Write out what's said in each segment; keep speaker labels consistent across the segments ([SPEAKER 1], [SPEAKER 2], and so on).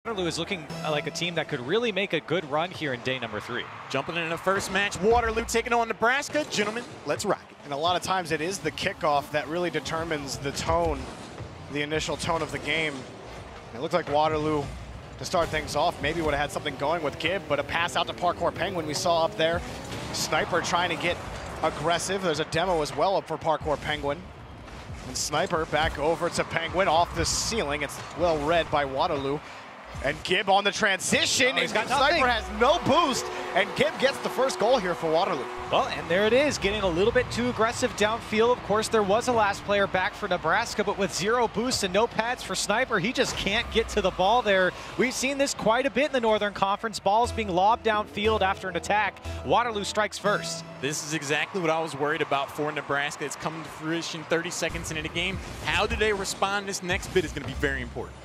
[SPEAKER 1] Waterloo is looking like a team that could really make a good run here in day number 3.
[SPEAKER 2] Jumping into the first match, Waterloo taking on Nebraska. Gentlemen, let's rock it.
[SPEAKER 3] And a lot of times it is the kickoff that really determines the tone, the initial tone of the game. It looked like Waterloo, to start things off, maybe would have had something going with Gibb, but a pass out to Parkour Penguin we saw up there. Sniper trying to get aggressive. There's a demo as well up for Parkour Penguin. And Sniper back over to Penguin off the ceiling. It's well read by Waterloo. And Gibb on the transition.
[SPEAKER 1] He's got
[SPEAKER 3] Sniper has no boost, and Gibb gets the first goal here for Waterloo.
[SPEAKER 1] Well, and there it is, getting a little bit too aggressive downfield. Of course, there was a last player back for Nebraska, but with 0 boost and no pads for Sniper, he just can't get to the ball there. We've seen this quite a bit in the Northern Conference. Balls being lobbed downfield after an attack. Waterloo strikes first.
[SPEAKER 2] This is exactly what I was worried about for Nebraska. It's coming to fruition 30 seconds into the game. How do they respond? This next bit is going to be very important.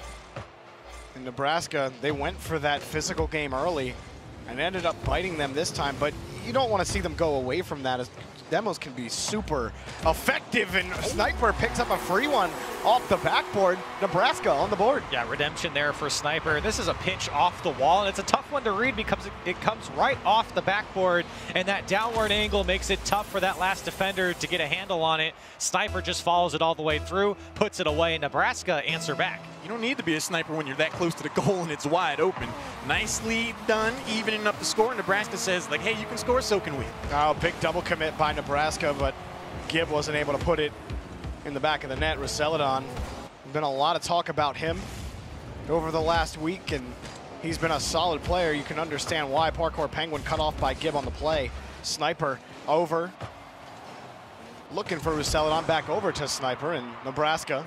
[SPEAKER 3] In Nebraska, they went for that physical game early and ended up biting them this time, but you don't want to see them go away from that, as demos can be super effective, and Sniper picks up a free one off the backboard. Nebraska on the board.
[SPEAKER 1] Yeah, redemption there for Sniper. This is a pitch off the wall, and it's a tough one to read because it comes right off the backboard, and that downward angle makes it tough for that last defender to get a handle on it. Sniper just follows it all the way through, puts it away, and Nebraska answer back.
[SPEAKER 2] You don't need to be a sniper when you're that close to the goal and it's wide open. Nicely done, evening up the score. Nebraska says, like, hey, you can score, so can we.
[SPEAKER 3] Oh, big double commit by Nebraska, but Gibb wasn't able to put it in the back of the net. Roseladon, been a lot of talk about him over the last week, and he's been a solid player. You can understand why. Parkour Penguin cut off by Gibb on the play. Sniper over, looking for Roseladon, back over to Sniper, and Nebraska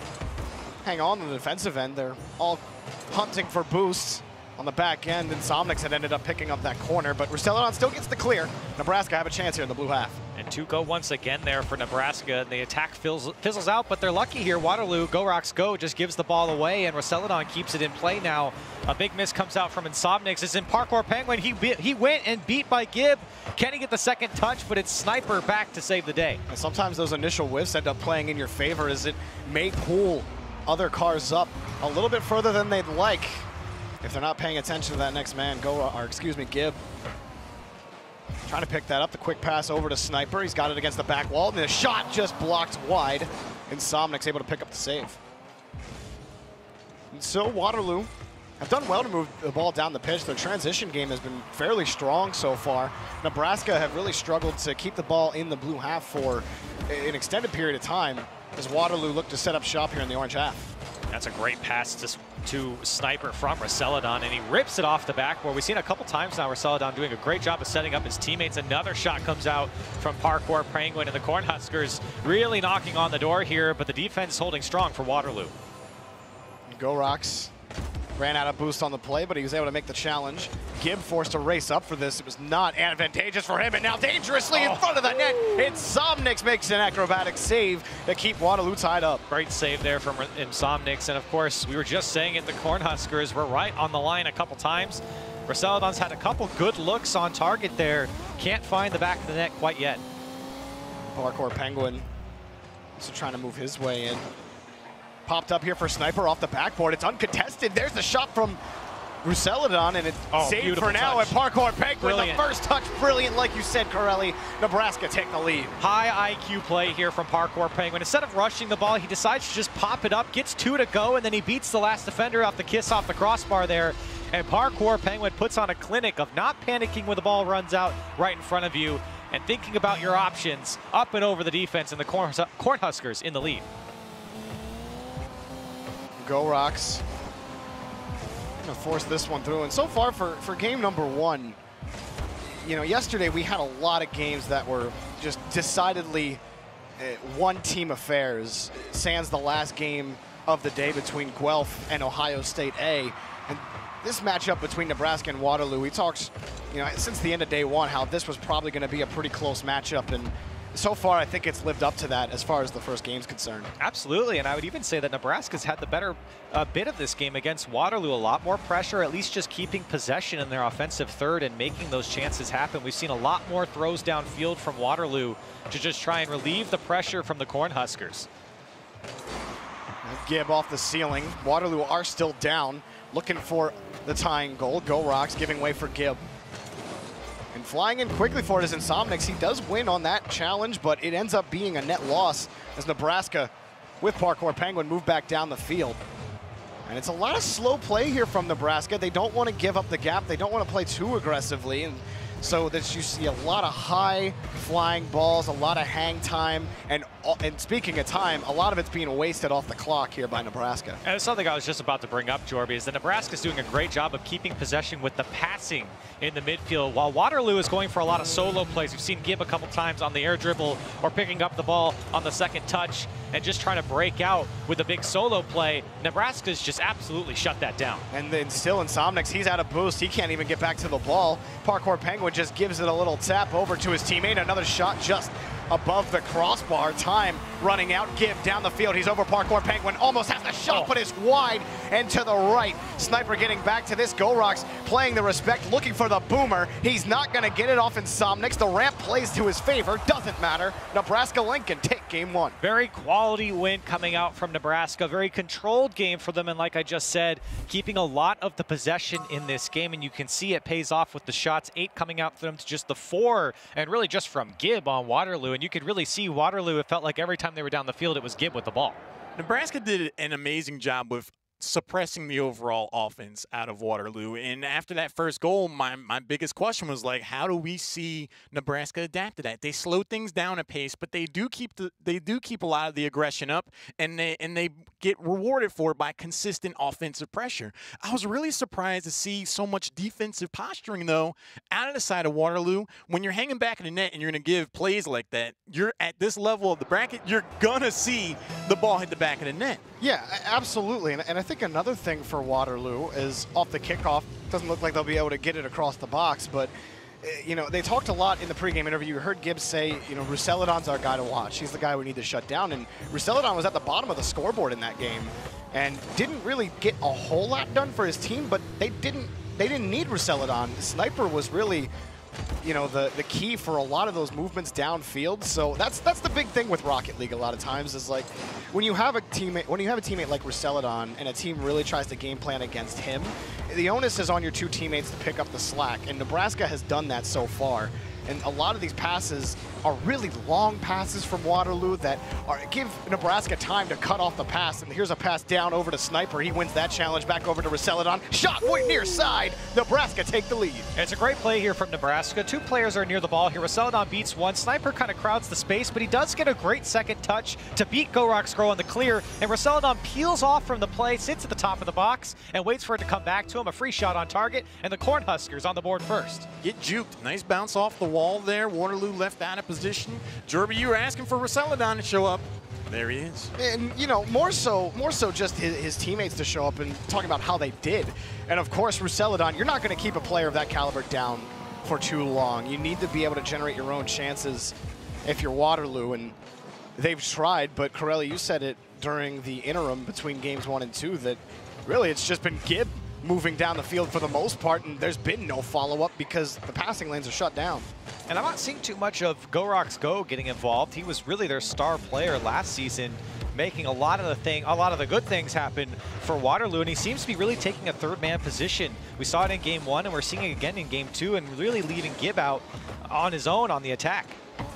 [SPEAKER 3] hang on the defensive end. They're all hunting for boosts on the back end, and Somnix had ended up picking up that corner, but Roseladon still gets the clear. Nebraska have a chance here in the blue half.
[SPEAKER 1] And 2 go once again there for Nebraska. The attack fizzles out, but they're lucky here. Waterloo, Go Rocks Go, just gives the ball away, and Roseladon keeps it in play now. A big miss comes out from Insomnix. It's in Parkour Penguin. He went and beat by Gibb. Can he get the second touch? But it's Sniper back to save the day.
[SPEAKER 3] And sometimes those initial whiffs end up playing in your favor, as it may pull other cars up a little bit further than they'd like if they're not paying attention to that next man. Gibb trying to pick that up. The quick pass over to Sniper. He's got it against the back wall, and the shot just blocked wide. Insomnic's able to pick up the save. And so Waterloo have done well to move the ball down the pitch. Their transition game has been fairly strong so far. Nebraska have really struggled to keep the ball in the blue half for an extended period of time, as Waterloo look to set up shop here in the orange half.
[SPEAKER 1] That's a great pass to Sniper from Roseladon, and he rips it off the backboard. We've seen a couple times now Roseladon doing a great job of setting up his teammates. Another shot comes out from Parkour Penguin, and the Cornhuskers really knocking on the door here, but the defense holding strong for Waterloo.
[SPEAKER 3] Go Rocks ran out of boost on the play, but he was able to make the challenge. Gibb forced to race up for this. It was not advantageous for him, and now dangerously in front of the net, Insomnix makes an acrobatic save to keep Waterloo tied up.
[SPEAKER 1] Great save there from Insomnix, and of course, we were just saying it, the Cornhuskers were right on the line a couple times. Roseladon's had a couple good looks on target there. Can't find the back of the net quite yet.
[SPEAKER 3] Parkour Penguin also trying to move his way in. Popped up here for Sniper off the backboard. It's uncontested. There's the shot from Roseladon, and it's saved for now. And Parkour Penguin, the first touch, brilliant, like you said, Corelli. Nebraska take the lead.
[SPEAKER 1] High IQ play here from Parkour Penguin. Instead of rushing the ball, he decides to just pop it up, gets 2 to go, and then he beats the last defender off the kiss off the crossbar there. And Parkour Penguin puts on a clinic of not panicking when the ball runs out right in front of you and thinking about your options up and over the defense, and the Cornhuskers in the lead.
[SPEAKER 3] Go Rocks gonna force this one through, and so far for game number 1, you know, yesterday we had a lot of games that were just decidedly one-team affairs, sans the last game of the day between Guelph and Ohio State A. And this matchup between Nebraska and Waterloo, we talked, you know, since the end of day 1 how this was probably going to be a pretty close matchup, and so far I think it's lived up to that as far as the first game's concerned.
[SPEAKER 1] Absolutely, and I would even say that Nebraska's had the better bit of this game against Waterloo. A lot more pressure, at least just keeping possession in their offensive third and making those chances happen. We've seen a lot more throws downfield from Waterloo to just try and relieve the pressure from the Cornhuskers.
[SPEAKER 3] Gibb off the ceiling. Waterloo are still down looking for the tying goal. Go Rocks giving way for Gibb. And flying in quickly for it is Insomnics. He does win on that challenge, but it ends up being a net loss as Nebraska, with Parkour Penguin, move back down the field. And it's a lot of slow play here from Nebraska. They don't want to give up the gap. They don't want to play too aggressively. And so that you see a lot of high flying balls, a lot of hang time, and speaking of time, a lot of it's being wasted off the clock here by Nebraska.
[SPEAKER 1] And it's something I was just about to bring up, Jorby, is that Nebraska's doing a great job of keeping possession with the passing in the midfield, while Waterloo is going for a lot of solo plays. We've seen Gibb a couple times on the air dribble or picking up the ball on the second touch and just trying to break out with a big solo play. Nebraska's just absolutely shut that down. And
[SPEAKER 3] then still Insomnics, he's out of boost. He can't even get back to the ball. Parkour Penguin just gives it a little tap over to his teammate. Another shot just above the crossbar. Time running out. Gibb down the field. He's over Parkour Penguin. Almost has the shot, but it's wide and to the right. Sniper getting back to this. Go Rocks playing the respect, looking for the boomer. He's not going to get it off Insomnics. The ramp plays to his favor. Doesn't matter. Nebraska-Lincoln take game one.
[SPEAKER 1] Very quality win coming out from Nebraska. Very controlled game for them. And like I just said, keeping a lot of the possession in this game. And you can see it pays off with the shots. 8 coming out for them to just the 4. And really just from Gibb on Waterloo. And you could really see Waterloo, it felt like every time they were down the field, it was Gibb with the ball.
[SPEAKER 2] Nebraska did an amazing job with suppressing the overall offense out of Waterloo. And after that first goal, my biggest question was like, how do we see Nebraska adapt to that? They slow things down a pace, but they do keep a lot of the aggression up, and they get rewarded for it by consistent offensive pressure. I was really surprised to see so much defensive posturing though out of the side of Waterloo. When you're hanging back in the net and you're going to give plays like that, you're at this level of the bracket, you're gonna see the ball hit the back of the net.
[SPEAKER 3] Yeah, absolutely. And I think another thing for Waterloo is off the kickoff, doesn't look like they'll be able to get it across the box, but you know, they talked a lot in the pregame interview. You heard Gibbs say, you know, Rousseladon's our guy to watch. He's the guy we need to shut down. And Rousseladon was at the bottom of the scoreboard in that game and didn't really get a whole lot done for his team, but they didn't need Rousseladon. Sniper was really, you know, the key for a lot of those movements downfield. So that's the big thing with Rocket League a lot of times is like when you have a teammate like Rousseladon and a team really tries to game plan against him, the onus is on your 2 teammates to pick up the slack, and Nebraska has done that so far. And a lot of these passes are really long passes from Waterloo that give Nebraska time to cut off the pass. And here's a pass down over to Sniper. He wins that challenge. Back over to Rousseladon. Shot point near side. Nebraska take the lead.
[SPEAKER 1] It's a great play here from Nebraska. 2 players are near the ball here. Rousseladon beats 1. Sniper kind of crowds the space, but he does get a great second touch to beat Go Rocks Grow on the clear. And Rousseladon peels off from the play, sits at the top of the box, and waits for it to come back to him. A free shot on target, and the Cornhuskers on the board first.
[SPEAKER 2] Get juked. Nice bounce off the wall there. Waterloo left out of position. Jorby, you were asking for Rousseladon to show up. There he is.
[SPEAKER 3] And, you know, more so just his teammates to show up and talking about how they did. And, of course, Rousseladon, you're not going to keep a player of that caliber down for too long. You need to be able to generate your own chances if you're Waterloo. And they've tried, but, Corelli, you said it during the interim between games 1 and 2 that really it's just been Gibb moving down the field for the most part, and there's been no follow-up because the passing lanes are shut down.
[SPEAKER 1] And I'm not seeing too much of Go Rocks Go getting involved. He was really their star player last season, making a lot of the good things happen for Waterloo, and he seems to be really taking a 3rd-man position. We saw it in game 1, and we're seeing it again in game 2, and really leaving Gibb out on his own on the attack.
[SPEAKER 3] I'm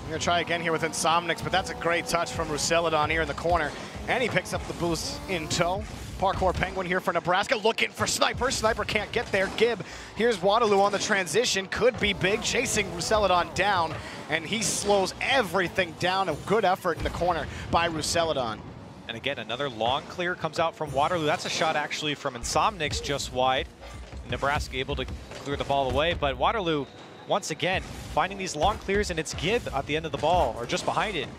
[SPEAKER 3] gonna try again here with Insomnics, but that's a great touch from Rousseladon here in the corner, and he picks up the boost in tow. Parkour Penguin here for Nebraska, looking for Sniper. Sniper can't get there. Gibb, here's Waterloo on the transition. Could be big, chasing Rousseladon down, and he slows everything down. A good effort in the corner by Rousseladon.
[SPEAKER 1] And again, another long clear comes out from Waterloo. That's a shot actually from Insomnics just wide. Nebraska able to clear the ball away, but Waterloo, once again, finding these long clears, and it's Gibb at the end of the ball, or just behind it.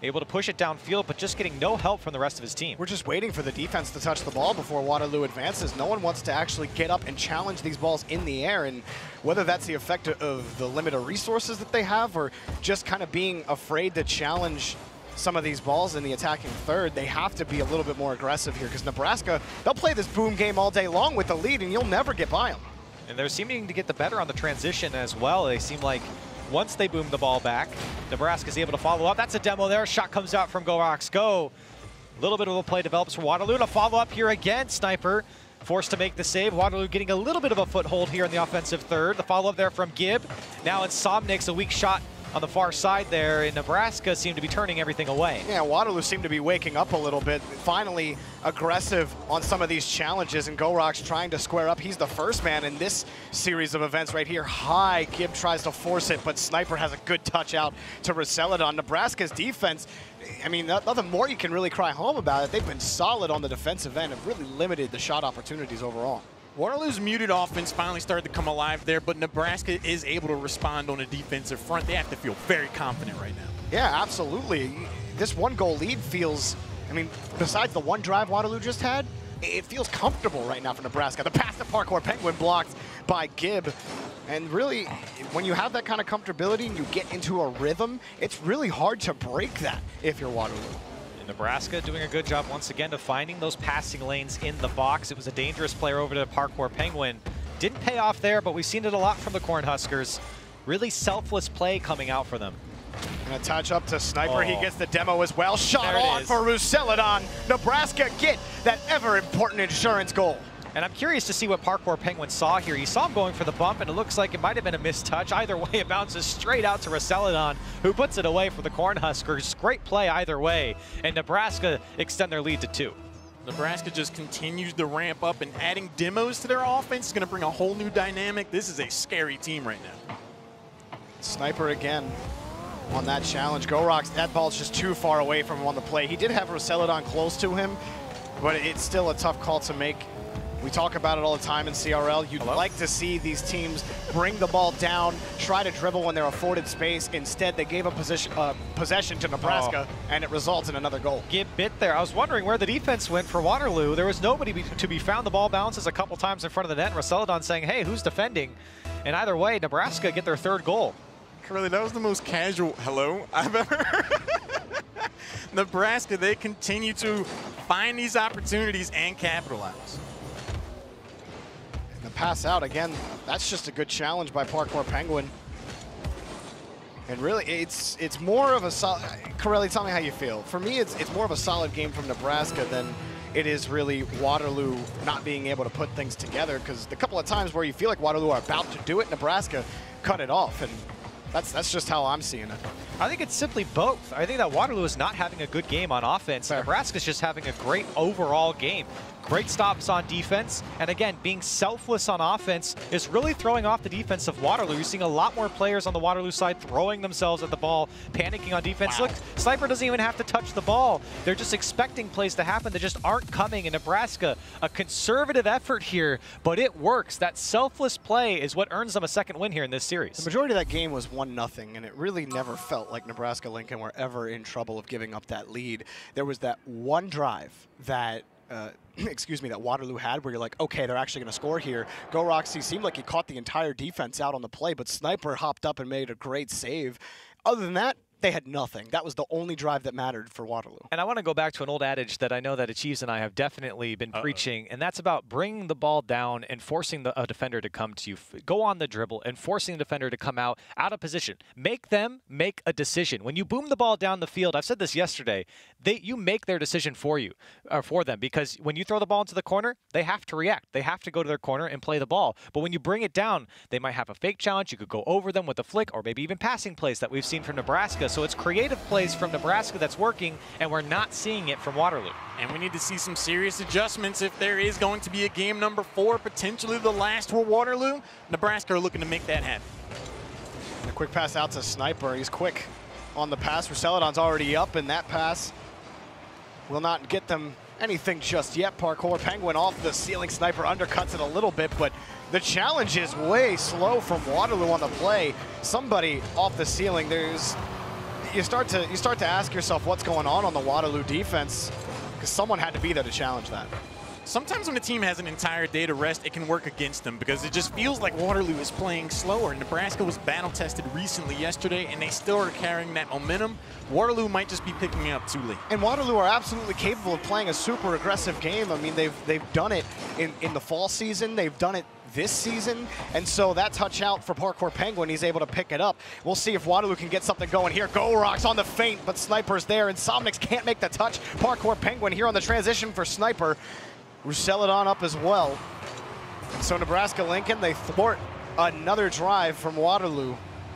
[SPEAKER 1] Able to push it downfield, but just getting no help from the rest of his team.
[SPEAKER 3] We're just waiting for the defense to touch the ball before Waterloo advances. No one wants to actually get up and challenge these balls in the air, and whether that's the effect of the limited resources that they have or just kind of being afraid to challenge some of these balls in the attacking third, they have to be a little bit more aggressive here because Nebraska, they'll play this boom game all day long with the lead, and you'll never get by them.
[SPEAKER 1] And they're seeming to get the better on the transition as well. They seem like once they boom the ball back, Nebraska's able to follow up. That's a demo there. Shot comes out from Go Rocks Go. A little bit of a play develops for Waterloo. And a follow-up here again. Sniper forced to make the save. Waterloo getting a little bit of a foothold here in the offensive third. The follow-up there from Gibb. Now it's Somnik's, a weak shot on the far side there, and Nebraska seemed to be turning everything away.
[SPEAKER 3] Yeah, Waterloo seemed to be waking up a little bit. Finally aggressive on some of these challenges, and Gorok's trying to square up. He's the first man in this series of events right here. High, Gibb tries to force it, but Sniper has a good touch out to Roselladon. Nebraska's defense, I mean, nothing more you can really cry home about it. They've been solid on the defensive end and really limited the shot opportunities overall.
[SPEAKER 2] Waterloo's muted offense finally started to come alive there, but Nebraska is able to respond on a defensive front. They have to feel very confident right now.
[SPEAKER 3] Yeah, absolutely. This one-goal lead feels, I mean, besides the one drive Waterloo just had, it feels comfortable right now for Nebraska. The pass to Parkour Penguin blocked by Gibb. And really, when you have that kind of comfortability and you get into a rhythm, it's really hard to break that if you're Waterloo.
[SPEAKER 1] Nebraska doing a good job once again of finding those passing lanes in the box. It was a dangerous player over to Parkour Penguin. Didn't pay off there, but we've seen it a lot from the Cornhuskers. Really selfless play coming out for them.
[SPEAKER 3] And a touch up to Sniper. He gets the demo as well. Shot on for Roselladon. Nebraska get that ever-important insurance goal.
[SPEAKER 1] And I'm curious to see what Parkour Penguin saw here. You saw him going for the bump, and it looks like it might have been a missed touch. Either way, it bounces straight out to Roselladon, who puts it away for the Cornhuskers. Great play either way, and Nebraska extend their lead to 2.
[SPEAKER 2] Nebraska just continues to ramp up, and adding demos to their offense is going to bring a whole new dynamic. This is a scary team right now.
[SPEAKER 3] Sniper again on that challenge. Gorok's, that ball's just too far away from him on the play. He did have Roselladon close to him, but it's still a tough call to make. We talk about it all the time in CRL. You'd like to see these teams bring the ball down, try to dribble when they're afforded space. Instead, they gave a possession to Nebraska, and it results in another goal.
[SPEAKER 1] Gibb bit there. I was wondering where the defense went for Waterloo. There was nobody to be found. The ball bounces a couple times in front of the net. Roselladon saying, hey, who's defending? And either way, Nebraska get their 3rd goal.
[SPEAKER 2] Really, that was the most casual hello I've ever heard. Nebraska, they continue to find these opportunities and capitalize.
[SPEAKER 3] The pass out again, that's just a good challenge by Parkour Penguin. And really, it's more of a solid. Corelli, tell me how you feel. For me, it's more of a solid game from Nebraska than it is really Waterloo not being able to put things together, because the couple of times where you feel like Waterloo are about to do it, Nebraska cut it off, and that's just how I'm seeing it.
[SPEAKER 1] I think it's simply both. I think that Waterloo is not having a good game on offense. Nebraska's just having a great overall game. Great stops on defense, and again, being selfless on offense is really throwing off the defense of Waterloo. You're seeing a lot more players on the Waterloo side throwing themselves at the ball, panicking on defense. Wow. Look, Sniper doesn't even have to touch the ball. They're just expecting plays to happen that just aren't coming in Nebraska. A conservative effort here, but it works. That selfless play is what earns them a 2nd win here in this series.
[SPEAKER 3] The majority of that game was 1-0, and it really never felt like Nebraska Lincoln were ever in trouble of giving up that lead. There was that one drive that excuse me, that Waterloo had where you're like, okay, they're actually going to score here. Gorok seemed like he caught the entire defense out on the play, but Sniper hopped up and made a great save. Other than that, they had nothing. That was the only drive that mattered for Waterloo.
[SPEAKER 1] And I want to go back to an old adage that I know that Achieves and I have definitely been preaching, and that's about bringing the ball down and forcing a defender to come to you. Go on the dribble and forcing the defender to come out of position. Make them make a decision. When you boom the ball down the field, I've said this yesterday, you make their decision for you, or for them, because when you throw the ball into the corner, they have to react. They have to go to their corner and play the ball. But when you bring it down, they might have a fake challenge. You could go over them with a flick, or maybe even passing plays that we've seen from Nebraska. So it's creative plays from Nebraska that's working, and we're not seeing it from Waterloo.
[SPEAKER 2] And we need to see some serious adjustments if there is going to be a game number 4, potentially the last for Waterloo. Nebraska are looking to make that happen.
[SPEAKER 3] A quick pass out to Sniper. He's quick on the pass. Roselladon's already up, and that pass will not get them anything just yet. Parkour Penguin off the ceiling. Sniper undercuts it a little bit, but the challenge is way slow from Waterloo on the play. Somebody off the ceiling. You start to ask yourself what's going on the Waterloo defense, because someone had to be there to challenge that.
[SPEAKER 2] Sometimes when a team has an entire day to rest, it can work against them because it just feels like Waterloo is playing slower. Nebraska was battle-tested recently yesterday, and they still are carrying that momentum. Waterloo might just be picking it up too late.
[SPEAKER 3] And Waterloo are absolutely capable of playing a super aggressive game. I mean, they've done it in the fall season. They've done it this season, and so that touch out for Parkour Penguin, he's able to pick it up. We'll see if Waterloo can get something going here. Gorok's on the feint, but Sniper's there, and Somniks can't make the touch. Parkour Penguin here on the transition for Sniper. Rousseladon up as well. And so Nebraska-Lincoln, they thwart another drive from Waterloo.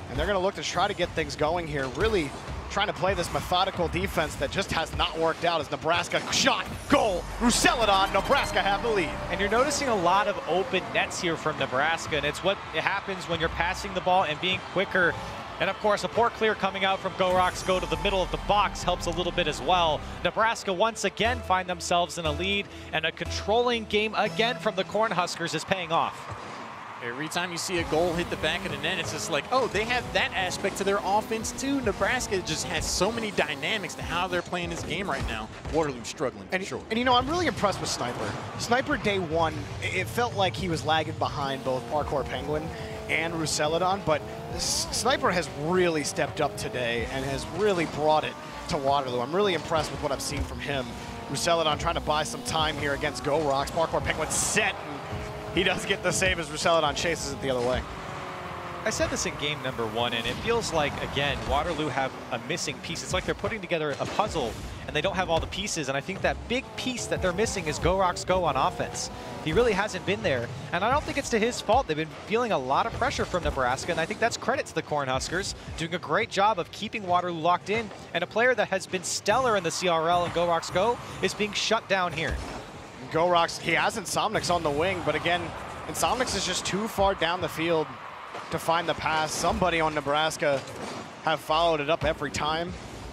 [SPEAKER 3] And they're going to look to try to get things going here. Really trying to play this methodical defense that just has not worked out as Nebraska shot, goal, Rousseladon, Nebraska have the lead.
[SPEAKER 1] And you're noticing a lot of open nets here from Nebraska, and it's what happens when you're passing the ball and being quicker. And of course, a poor clear coming out from Go Rocks Go to the middle of the box helps a little bit as well. Nebraska once again find themselves in a lead, and a controlling game again from the Cornhuskers is paying off.
[SPEAKER 2] Every time you see a goal hit the back of the net, it's just like, oh, they have that aspect to their offense too. Nebraska just has so many dynamics to how they're playing this game right now. Waterloo struggling, for sure.
[SPEAKER 3] And you know, I'm really impressed with Sniper. Sniper day one, it felt like he was lagging behind both Parkour Penguin and Rousseladon, but Sniper has really stepped up today and has really brought it to Waterloo. I'm really impressed with what I've seen from him. Rousseladon trying to buy some time here against Go Rocks. Parkour Penguin set, and he does get the save as Rousseladon chases it the other way.
[SPEAKER 1] I said this in game number 1, and it feels like, again, Waterloo have a missing piece. It's like they're putting together a puzzle, and they don't have all the pieces. And I think that big piece that they're missing is Go Rocks Go on offense. He really hasn't been there, and I don't think it's to his fault. They've been feeling a lot of pressure from Nebraska, and I think that's credit to the Cornhuskers, doing a great job of keeping Waterloo locked in, and a player that has been stellar in the CRL and Go Rocks Go is being shut down here.
[SPEAKER 3] Go Rocks, he has Insomnics on the wing, but again, Insomnics is just too far down the field to find the pass. Somebody on Nebraska have followed it up every time.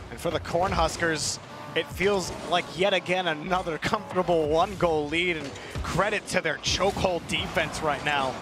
[SPEAKER 3] And for the Cornhuskers, it feels like yet again another comfortable one-goal lead, and credit to their chokehold defense right now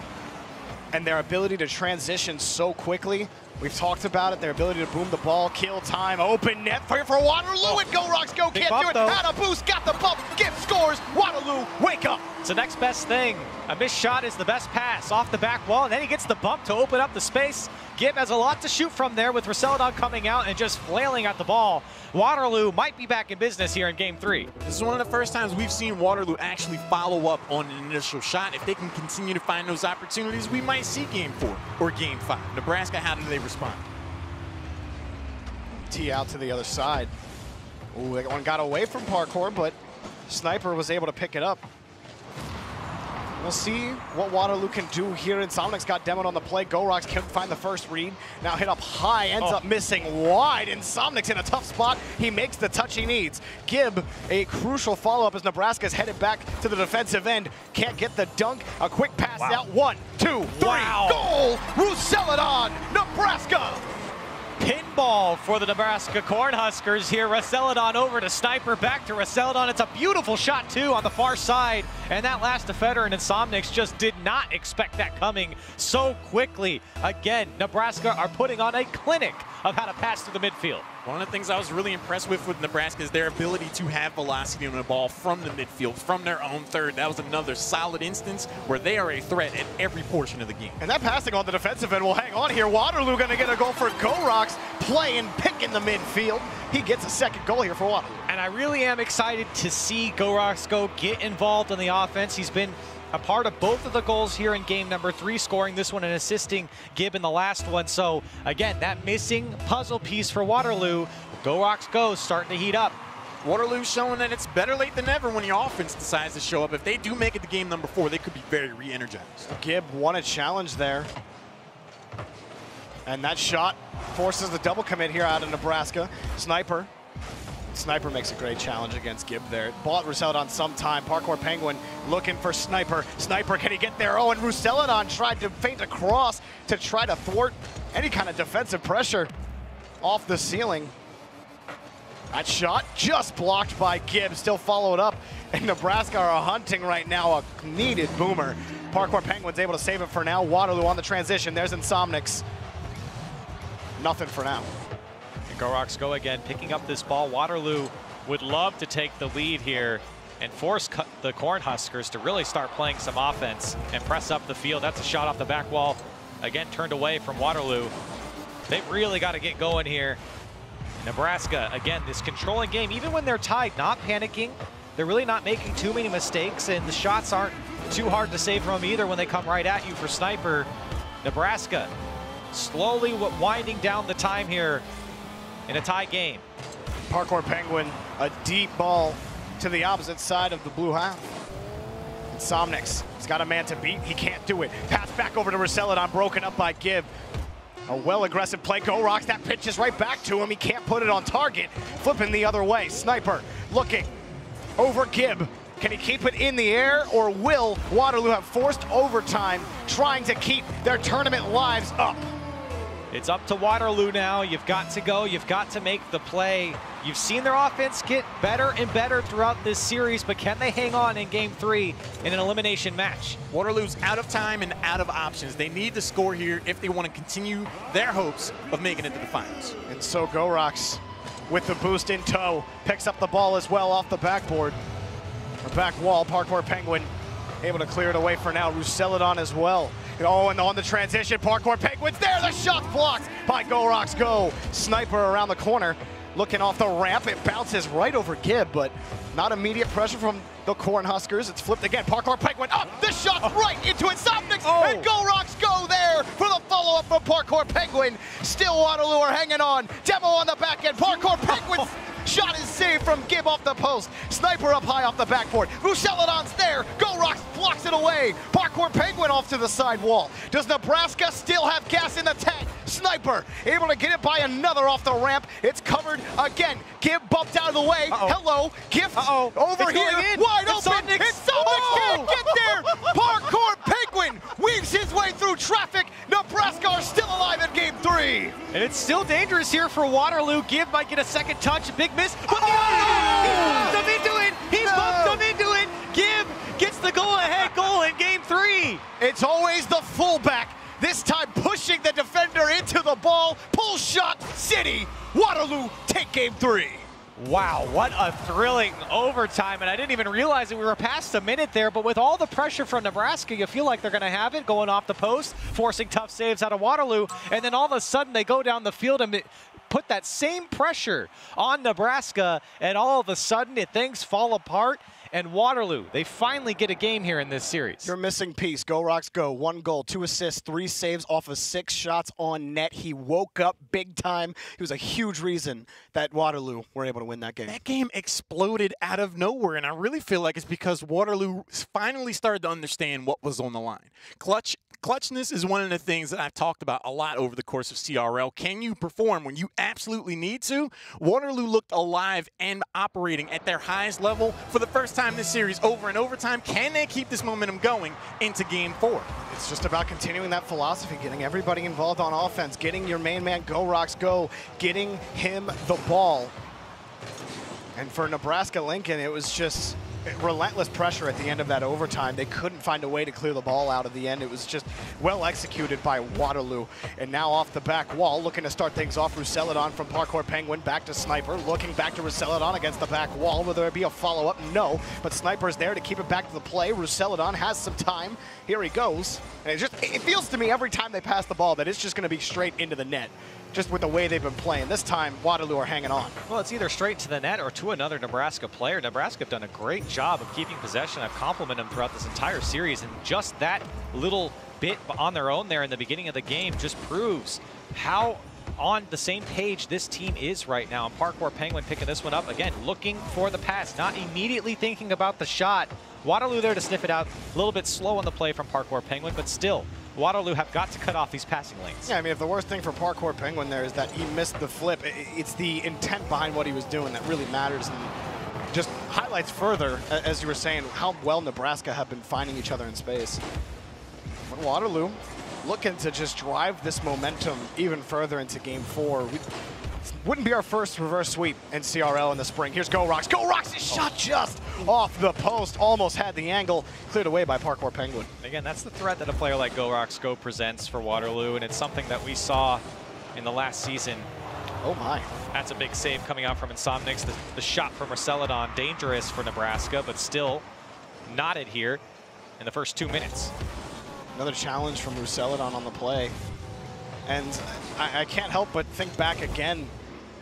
[SPEAKER 3] and their ability to transition so quickly. We've talked about it, their ability to boom the ball, kill time, open net for Waterloo, and Go Rocks Go can't do it. Had a boost, got the bump, Gibbs scores, Waterloo, wake up.
[SPEAKER 1] It's the next best thing. A missed shot is the best pass off the back wall, and then he gets the bump to open up the space. Gibb has a lot to shoot from there with Rousseladon coming out and just flailing at the ball. Waterloo might be back in business here in game 3.
[SPEAKER 2] This is one of the first times we've seen Waterloo actually follow up on an initial shot. If they can continue to find those opportunities, we might see game 4 or game 5. Nebraska, how do they respond?
[SPEAKER 3] Tee out to the other side. Ooh, that one got away from Parkour, but Sniper was able to pick it up. We'll see what Waterloo can do here. Insomnics got demoed on the play. Go Rocks couldn't find the first read. Now hit up high, ends up missing wide. Insomnics in a tough spot. He makes the touch he needs. Gibb, a crucial follow-up as Nebraska's headed back to the defensive end. Can't get the dunk. A quick pass out. 1, 2, 3. Goal! Rousseladon, Nebraska!
[SPEAKER 1] Pinball for the Nebraska Cornhuskers here. Rousseladon over to Sniper, back to Rousseladon. It's a beautiful shot too on the far side, and that last defender in Insomnics just did not expect that coming so quickly. Again, Nebraska are putting on a clinic of how to pass through the midfield.
[SPEAKER 2] One of the things I was really impressed with Nebraska is their ability to have velocity on the ball from the midfield, from their own third. That was another solid instance where they are a threat at every portion of the game.
[SPEAKER 3] And that passing on the defensive end will hang on here. Waterloo going to get a goal for Go Rocks, playing pick in the midfield. He gets a second goal here for Waterloo.
[SPEAKER 1] And I really am excited to see Go Rocks Go get involved in the offense. He's been a part of both of the goals here in game number 3, scoring this one and assisting Gibb in the last one. So again, that missing puzzle piece for Waterloo. Go Rocks Go starting to heat up.
[SPEAKER 2] Waterloo showing that it's better late than never when the offense decides to show up. If they do make it to game number 4, they could be very re-energized.
[SPEAKER 3] Gibb won a challenge there. And that shot forces the double commit here out of Nebraska. Sniper makes a great challenge against Gibb there. Bought Rousseladon some time. Parkour Penguin looking for Sniper. Sniper, can he get there? Oh, and Rousseladon tried to feint across to try to thwart any kind of defensive pressure off the ceiling. That shot just blocked by Gibb, still followed up. And Nebraska are hunting right now a needed boomer. Parkour Penguin's able to save it for now. Waterloo on the transition. There's Insomnics. Nothing for now.
[SPEAKER 1] Go Rocks Go again, picking up this ball. Waterloo would love to take the lead here and force the Cornhuskers to really start playing some offense and press up the field. That's a shot off the back wall. Again, turned away from Waterloo. They've really got to get going here. Nebraska, again, this controlling game, even when they're tied, not panicking. They're really not making too many mistakes, and the shots aren't too hard to save from either when they come right at you for Sniper. Nebraska slowly winding down the time here in a tie game.
[SPEAKER 3] Parkour Penguin, a deep ball to the opposite side of the blue half. Insomnics, he's got a man to beat. He can't do it. Pass back over to Rousseladon, broken up by Gibb. A well-aggressive play. Go-Rocks, that pitches right back to him. He can't put it on target. Flipping the other way. Sniper looking over Gibb. Can he keep it in the air, or will Waterloo have forced overtime trying to keep their tournament lives up?
[SPEAKER 1] It's up to Waterloo now. You've got to go. You've got to make the play. You've seen their offense get better and better throughout this series, but can they hang on in Game 3 in an elimination match?
[SPEAKER 2] Waterloo's out of time and out of options. They need to score here if they want to continue their hopes of making it to the finals.
[SPEAKER 3] And so Go-Rocks, with the boost in tow, picks up the ball as well off the backboard. Or back wall. Parkour Penguin able to clear it away for now. Rousseladon as well. Oh, and on the transition, Parkour Penguin's there. The shot's blocked by Go-Rocks Go. Sniper around the corner, looking off the ramp. It bounces right over Gibb, but not immediate pressure from the Cornhuskers. It's flipped again. Parkour Penguin up. The shot's right into Insomnics. And Go-Rocks Go there for the follow-up from Parkour Penguin. Still Waterloo are hanging on. Demo on the back end. Parkour Penguin's shot is saved from Gibb off the post. Sniper up high off the backboard. Rousseladon's there. Go-Rocks blocks it away. Parkour Penguin off to the side wall. Does Nebraska still have gas in the tank? Sniper able to get it by another off the ramp. It's covered again. Gibb bumped out of the way. Hello. Gift over here. Wide open. Insomnics can't get there. Parkour Penguin weaves his way through traffic. Nebraska are still alive in Game 3.
[SPEAKER 1] And it's still dangerous here for Waterloo. Gibb might get a second touch. A big miss. But he bumped him into it. He bumped him into it. Gibb gets the go-ahead goal in Game 3.
[SPEAKER 3] It's always the fullback. This time pushing the defender into the ball. Pull shot city. Waterloo take Game 3.
[SPEAKER 1] Wow, what a thrilling overtime. And I didn't even realize that we were past a minute there, but with all the pressure from Nebraska, you feel like they're going to have it going off the post, forcing tough saves out of Waterloo. And then all of a sudden they go down the field and put that same pressure on Nebraska, and all of a sudden things fall apart. And Waterloo, they finally get a game here in this series.
[SPEAKER 3] Your missing piece, Go-Rocks Go. 1 goal, 2 assists, 3 saves off of 6 shots on net. He woke up big time. He was a huge reason that Waterloo were able to win that game.
[SPEAKER 2] That game exploded out of nowhere, and I really feel like it's because Waterloo finally started to understand what was on the line. Clutchness is one of the things that I've talked about a lot over the course of CRL. Can you perform when you absolutely need to? Waterloo looked alive and operating at their highest level for the first time this series over and overtime. Can they keep this momentum going into Game 4?
[SPEAKER 3] It's just about continuing that philosophy, getting everybody involved on offense, getting your main man Go-Rocks Go, getting him the ball. And for Nebraska Lincoln, it was just relentless pressure at the end of that overtime. They couldn't find a way to clear the ball out of the end. It was just well executed by Waterloo. And now off the back wall, looking to start things off, Rousseladon from Parkour Penguin, back to Sniper, looking back to Rousseladon against the back wall. Will there be a follow-up? No, but Sniper's there to keep it back to the play. Rousseladon has some time. Here he goes. And it feels to me every time they pass the ball that it's just going to be straight into the net, just with the way they've been playing. This time, Waterloo are hanging on.
[SPEAKER 1] Well, it's either straight to the net or to another Nebraska player. Nebraska have done a great job of keeping possession. I've complimented them throughout this entire series, and just that little bit on their own there in the beginning of the game just proves how on the same page this team is right now. And Parkour Penguin picking this one up, again, looking for the pass, not immediately thinking about the shot. Waterloo there to sniff it out. A little bit slow on the play from Parkour Penguin, but still, Waterloo have got to cut off these passing lanes.
[SPEAKER 3] Yeah, I mean, if the worst thing for Parkour Penguin there is that he missed the flip, it's the intent behind what he was doing that really matters, and just highlights further, as you were saying, how well Nebraska have been finding each other in space. But Waterloo looking to just drive this momentum even further into Game 4. Wouldn't be our first reverse sweep in CRL in the spring. Here's Go-Rocks. Go-Rocks is shot just off the post. Almost had the angle. Cleared away by Parkour Penguin.
[SPEAKER 1] Again, that's the threat that a player like Go-Rocks Go presents for Waterloo, and it's something that we saw in the last season.
[SPEAKER 3] Oh my.
[SPEAKER 1] That's a big save coming out from Insomnics. The shot from Rousseladon, dangerous for Nebraska, but still knotted here in the first 2 minutes.
[SPEAKER 3] Another challenge from Rousseladon on the play. And I can't help but think back again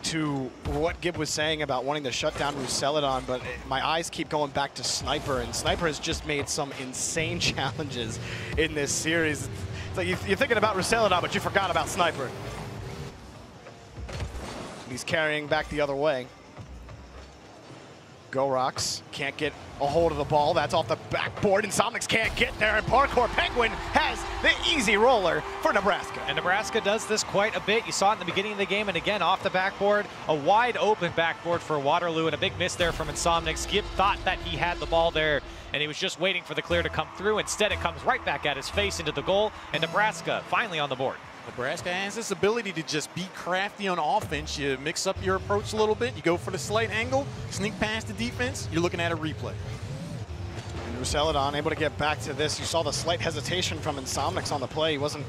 [SPEAKER 3] to what Gibb was saying about wanting to shut down Rousseladon, but my eyes keep going back to Sniper, and Sniper has just made some insane challenges in this series. It's like you're thinking about Rousseladon, but you forgot about Sniper. He's carrying back the other way. Go Rocks can't get a hold of the ball. That's off the backboard. Insomnics can't get there, and Parkour Penguin has the easy roller for Nebraska.
[SPEAKER 1] And Nebraska does this quite a bit. You saw it in the beginning of the game, and again, off the backboard, a wide open backboard for Waterloo, and a big miss there from Insomnics. Gibb thought that he had the ball there, and he was just waiting for the clear to come through. Instead, it comes right back at his face into the goal, and Nebraska finally on the board.
[SPEAKER 2] Nebraska has this ability to just be crafty on offense. You mix up your approach a little bit. You go for the slight angle, sneak past the defense. You're looking at a replay.
[SPEAKER 3] And Rousseladon able to get back to this. You saw the slight hesitation from Insomnics on the play. He wasn't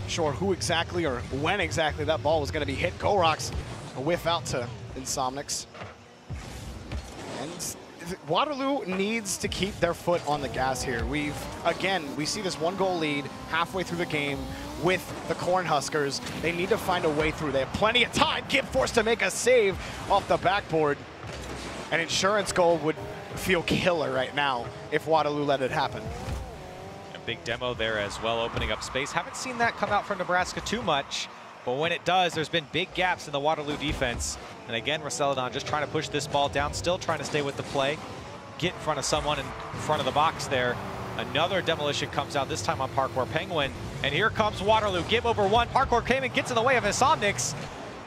[SPEAKER 3] sure who exactly or when exactly that ball was going to be hit. Go Rocks a whiff out to Insomnics. And Waterloo needs to keep their foot on the gas here. We see this 1-goal lead halfway through the game with the Cornhuskers. They need to find a way through. They have plenty of time. Gibb forced to make a save off the backboard. An insurance goal would feel killer right now if Waterloo let it happen.
[SPEAKER 1] A big demo there as well, opening up space. Haven't seen that come out from Nebraska too much, but when it does, there's been big gaps in the Waterloo defense. And again, Rousseladon just trying to push this ball down, still trying to stay with the play, get in front of someone in front of the box there. Another demolition comes out, this time on Parkour Penguin. And here comes Waterloo. Gibb over one. Parkour came and gets in the way of Insomnics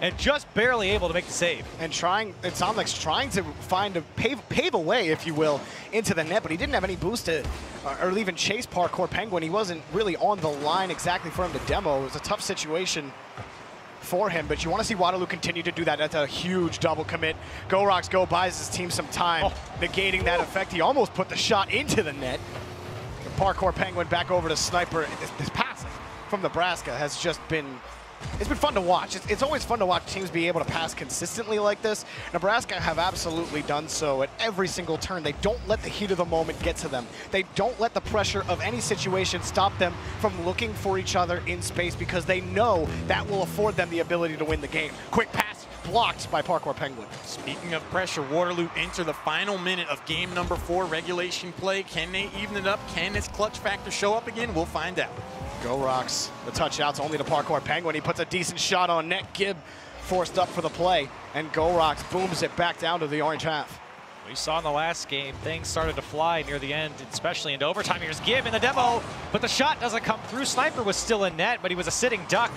[SPEAKER 1] and just barely able to make the save.
[SPEAKER 3] And Insomnics trying to find pave a way, if you will, into the net, but he didn't have any boost to, or even chase Parkour Penguin. He wasn't really on the line exactly for him to demo. It was a tough situation for him, but you want to see Waterloo continue to do that. That's a huge double commit. Go Rocks Go buys his team some time, negating that effect. He almost put the shot into the net. Parkour Penguin back over to Sniper. This passing from Nebraska has just been, it's been fun to watch. It's always fun to watch teams be able to pass consistently like this. Nebraska have absolutely done so at every single turn. They don't let the heat of the moment get to them. They don't let the pressure of any situation stop them from looking for each other in space, because they know that will afford them the ability to win the game. Quick pass blocked by Parkour Penguin.
[SPEAKER 2] Speaking of pressure, Waterloo enter the final minute of game number 4 regulation play. Can they even it up? Can this clutch factor show up again? We'll find out.
[SPEAKER 3] Go Rocks. The touch out's only to Parkour Penguin. He puts a decent shot on net. Gibb forced up for the play, and Go Rocks booms it back down to the orange half.
[SPEAKER 1] We saw in the last game, things started to fly near the end, especially into overtime. Here's Gibb in the demo, but the shot doesn't come through. Sniper was still in net, but he was a sitting duck.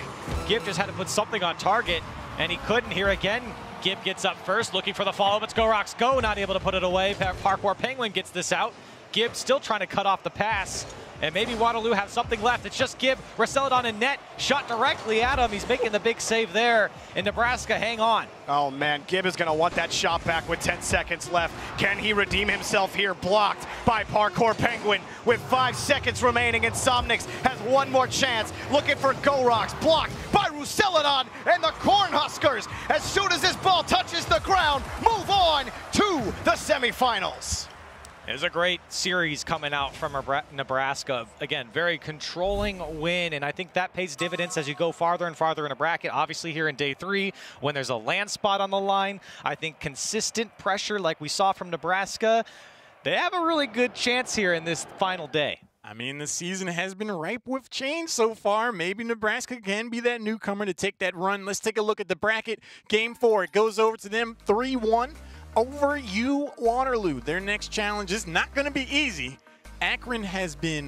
[SPEAKER 1] Gibb just had to put something on target, and he couldn't here again. Gibb gets up first, looking for the follow, but Go Rocks Go, not able to put it away. Parkour Penguin gets this out. Gibb still trying to cut off the pass, and maybe Waterloo have something left. It's just Gibb. Rousseladon in net, shot directly at him. He's making the big save there, and Nebraska hang on.
[SPEAKER 3] Oh man, Gibb is gonna want that shot back with 10 seconds left. Can he redeem himself here? Blocked by Parkour Penguin with 5 seconds remaining. Insomnics has one more chance, looking for Go Rocks. Blocked by Rousseladon and the Cornhuskers. As soon as this ball touches the ground, move on to the semifinals.
[SPEAKER 1] There's a great series coming out from Nebraska. Again, very controlling win, and I think that pays dividends as you go farther and farther in a bracket. Obviously here in day 3, when there's a land spot on the line, I think consistent pressure like we saw from Nebraska, they have a really good chance here in this final day.
[SPEAKER 2] I mean, the season has been ripe with change so far. Maybe Nebraska can be that newcomer to take that run. Let's take a look at the bracket. Game 4, it goes over to them 3-1. Over Waterloo. Their next challenge is not going to be easy. Akron has been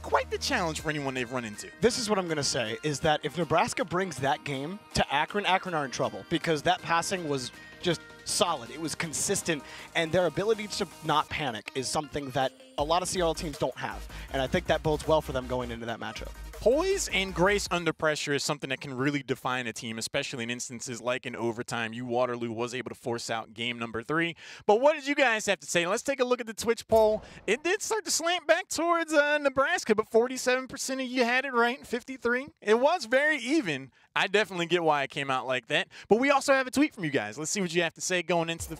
[SPEAKER 2] quite the challenge for anyone they've run into.
[SPEAKER 3] This is what I'm going to say, is that if Nebraska brings that game to Akron, Akron are in trouble, because that passing was just solid. It was consistent, and their ability to not panic is something that a lot of CRL teams don't have, and I think that bodes well for them going into that matchup.
[SPEAKER 2] Poise and grace under pressure is something that can really define a team, especially in instances like in overtime. Waterloo was able to force out game number 3. But what did you guys have to say? Let's take a look at the Twitch poll. It did start to slant back towards Nebraska, but 47% of you had it right, 53. It was very even. I definitely get why it came out like that. But we also have a tweet from you guys. Let's see what you have to say going into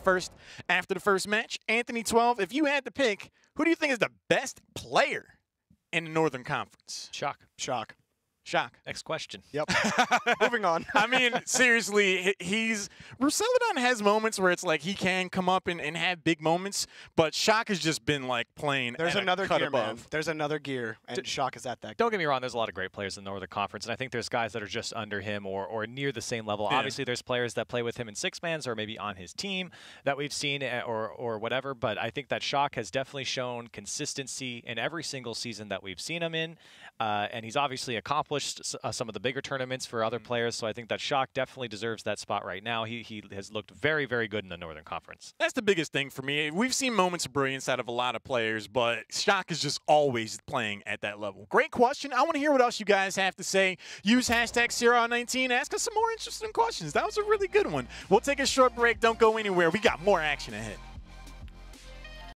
[SPEAKER 2] after the first match. Anthony12, if you had to pick, who do you think is the best player in the Northern Conference?
[SPEAKER 1] Shock.
[SPEAKER 3] Shock.
[SPEAKER 2] Shock.
[SPEAKER 1] Next question.
[SPEAKER 3] Yep. Moving on.
[SPEAKER 2] I mean, seriously, Roseladon has moments where it's like he can come up and have big moments, but Shock has just been like playing.
[SPEAKER 3] There's another gear,
[SPEAKER 2] above.
[SPEAKER 3] man. There's another gear, and Shock is at that.
[SPEAKER 1] Don't get me wrong, there's a lot of great players in the Northern Conference, and I think there's guys that are just under him or near the same level.
[SPEAKER 2] Yeah.
[SPEAKER 1] Obviously, there's players that play with him in six-mans or maybe on his team that we've seen or whatever, but I think that Shock has definitely shown consistency in every single season that we've seen him in, and he's obviously accomplished some of the bigger tournaments for other players, so I think that Shock definitely deserves that spot right now. He has looked very, very good in the Northern Conference.
[SPEAKER 2] That's the biggest thing for me. We've seen moments of brilliance out of a lot of players, but Shock is just always playing at that level. Great question. I want to hear what else you guys have to say. Use hashtag #Sierra19. Ask us some more interesting questions. That was a really good one. We'll take a short break. Don't go anywhere. We got more action ahead.